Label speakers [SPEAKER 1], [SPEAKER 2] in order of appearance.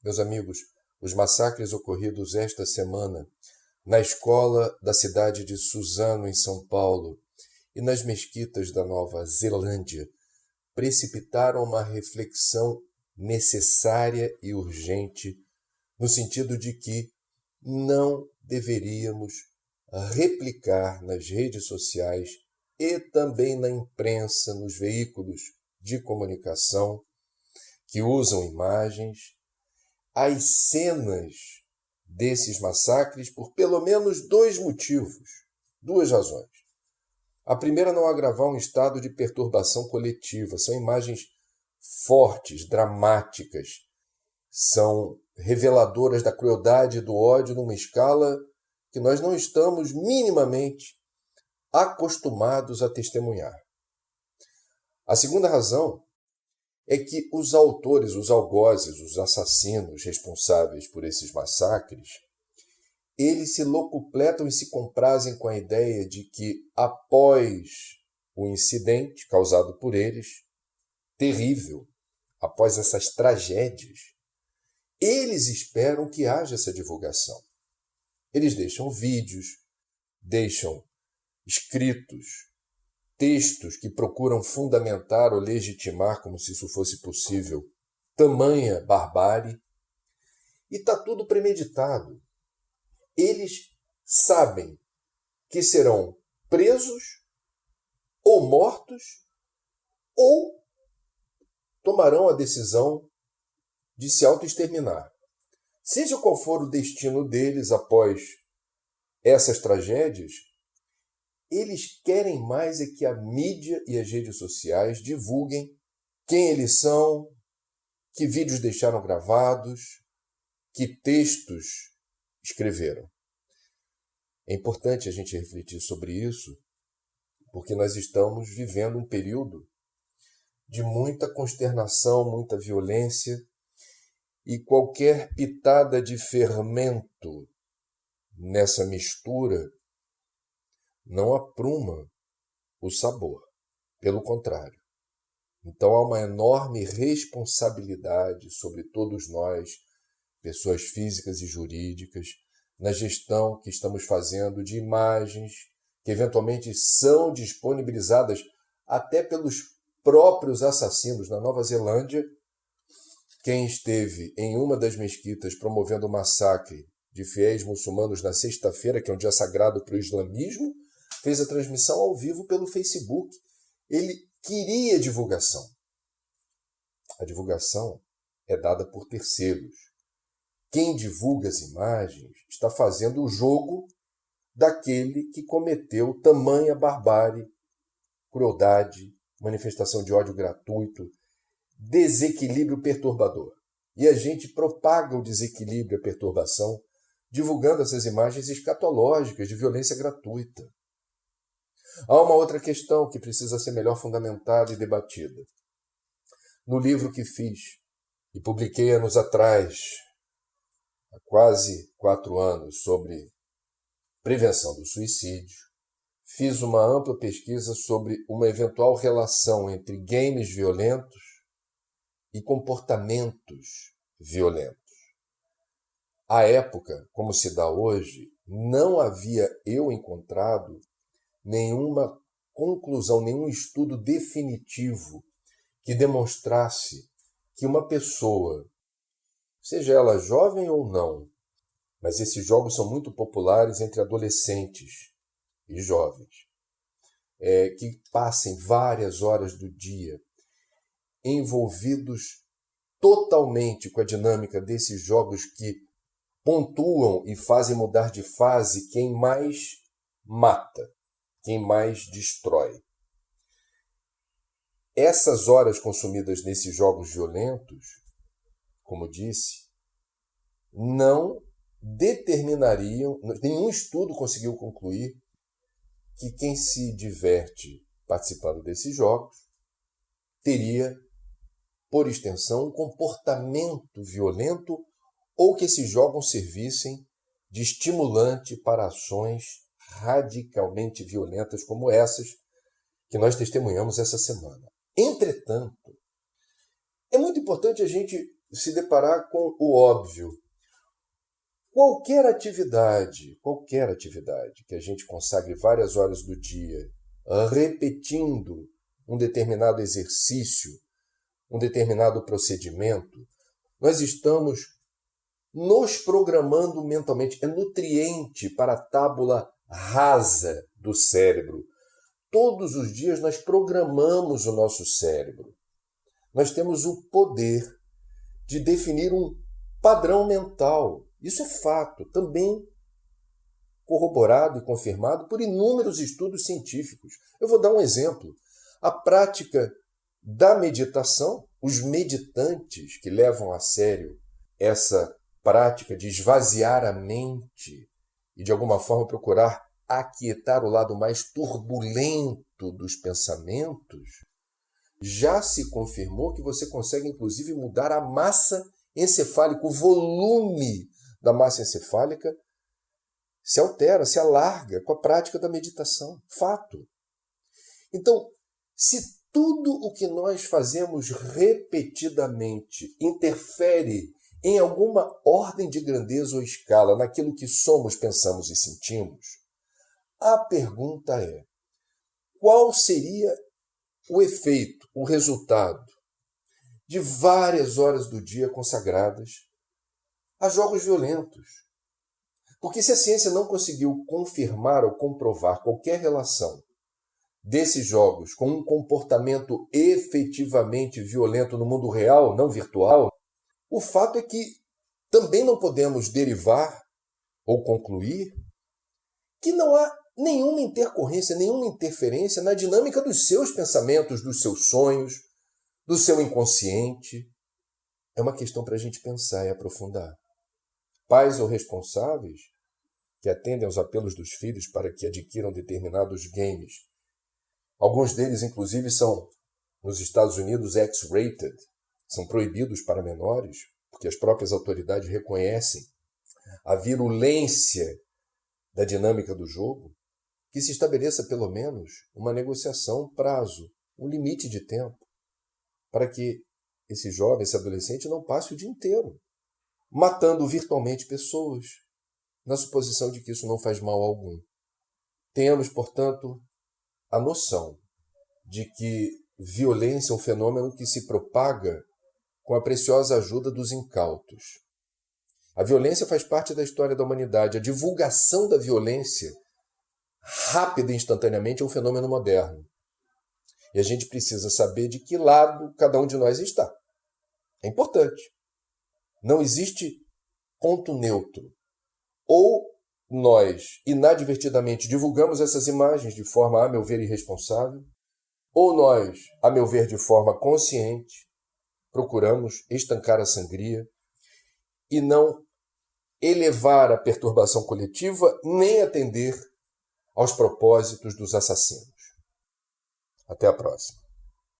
[SPEAKER 1] Meus amigos, os massacres ocorridos esta semana na escola da cidade de Suzano, em São Paulo, e nas mesquitas da Nova Zelândia, precipitaram uma reflexão necessária e urgente, no sentido de que não deveríamos replicar nas redes sociais e também na imprensa, nos veículos de comunicação que usam imagens, as cenas desses massacres por pelo menos dois motivos, duas razões. A primeira, não agravar um estado de perturbação coletiva. São imagens fortes, dramáticas, são reveladoras da crueldade e do ódio numa escala que nós não estamos minimamente acostumados a testemunhar. A segunda razão é que os autores, os algozes, os assassinos responsáveis por esses massacres, eles se locupletam e se comprazem com a ideia de que, após o incidente causado por eles, terrível, após essas tragédias, eles esperam que haja essa divulgação. Eles deixam vídeos, deixam escritos, textos que procuram fundamentar ou legitimar, como se isso fosse possível, tamanha barbárie, e está tudo premeditado. Eles sabem que serão presos ou mortos ou tomarão a decisão de se autoexterminar. Seja qual for o destino deles após essas tragédias, eles querem mais é que a mídia e as redes sociais divulguem quem eles são, que vídeos deixaram gravados, que textos escreveram. É importante a gente refletir sobre isso, porque nós estamos vivendo um período de muita consternação, muita violência, e qualquer pitada de fermento nessa mistura não apruma o sabor, pelo contrário. Então há uma enorme responsabilidade sobre todos nós, pessoas físicas e jurídicas, na gestão que estamos fazendo de imagens que eventualmente são disponibilizadas até pelos próprios assassinos. Na Nova Zelândia, quem esteve em uma das mesquitas promovendo o massacre de fiéis muçulmanos na sexta-feira, que é um dia sagrado para o islamismo, fez a transmissão ao vivo pelo Facebook. Ele queria divulgação. A divulgação é dada por terceiros. Quem divulga as imagens está fazendo o jogo daquele que cometeu tamanha barbárie, crueldade, manifestação de ódio gratuito, desequilíbrio perturbador. E a gente propaga o desequilíbrio e a perturbação divulgando essas imagens escatológicas de violência gratuita. Há uma outra questão que precisa ser melhor fundamentada e debatida. No livro que fiz e publiquei anos atrás, há quase 4 anos, sobre prevenção do suicídio, fiz uma ampla pesquisa sobre uma eventual relação entre games violentos e comportamentos violentos. À época, como se dá hoje, não havia eu encontrado nenhuma conclusão, nenhum estudo definitivo que demonstrasse que uma pessoa, seja ela jovem ou não, mas esses jogos são muito populares entre adolescentes e jovens, que passem várias horas do dia envolvidos totalmente com a dinâmica desses jogos que pontuam e fazem mudar de fase quem mais mata, quem mais destrói. Essas horas consumidas nesses jogos violentos, como disse, não determinariam, nenhum estudo conseguiu concluir que quem se diverte participando desses jogos teria, por extensão, um comportamento violento ou que esses jogos servissem de estimulante para ações radicalmente violentas como essas que nós testemunhamos essa semana. Entretanto, é muito importante a gente se deparar com o óbvio. Qualquer atividade que a gente consagre várias horas do dia, repetindo um determinado exercício, um determinado procedimento, nós estamos nos programando mentalmente. É nutriente para a tábula rasa do cérebro. Todos os dias nós programamos o nosso cérebro. Nós temos o poder de definir um padrão mental. Isso é fato, também corroborado e confirmado por inúmeros estudos científicos. Eu vou dar um exemplo. A prática da meditação, os meditantes que levam a sério essa prática de esvaziar a mente e, de alguma forma, procurar aquietar o lado mais turbulento dos pensamentos, já se confirmou que você consegue, inclusive, mudar a massa encefálica, o volume da massa encefálica se altera, se alarga com a prática da meditação. Fato. Então, se tudo o que nós fazemos repetidamente interfere em alguma ordem de grandeza ou escala naquilo que somos, pensamos e sentimos, a pergunta é: qual seria o efeito, o resultado de várias horas do dia consagradas a jogos violentos? Porque se a ciência não conseguiu confirmar ou comprovar qualquer relação desses jogos com um comportamento efetivamente violento no mundo real, não virtual, o fato é que também não podemos derivar ou concluir que não há nenhuma intercorrência, nenhuma interferência na dinâmica dos seus pensamentos, dos seus sonhos, do seu inconsciente. É uma questão para a gente pensar e aprofundar. Pais ou responsáveis que atendem aos apelos dos filhos para que adquiram determinados games. Alguns deles, inclusive, são, nos Estados Unidos, X-rated, são proibidos para menores, porque as próprias autoridades reconhecem a virulência da dinâmica do jogo, que se estabeleça pelo menos uma negociação, um prazo, um limite de tempo, para que esse jovem, esse adolescente, não passe o dia inteiro matando virtualmente pessoas, na suposição de que isso não faz mal algum. Tenhamos, portanto, a noção de que violência é um fenômeno que se propaga com a preciosa ajuda dos incautos. A violência faz parte da história da humanidade. A divulgação da violência, rápida e instantaneamente, é um fenômeno moderno. E a gente precisa saber de que lado cada um de nós está. É importante. Não existe ponto neutro. Ou nós, inadvertidamente, divulgamos essas imagens de forma, a meu ver, irresponsável, ou nós, a meu ver, de forma consciente, procuramos estancar a sangria e não elevar a perturbação coletiva nem atender aos propósitos dos assassinos. Até a próxima.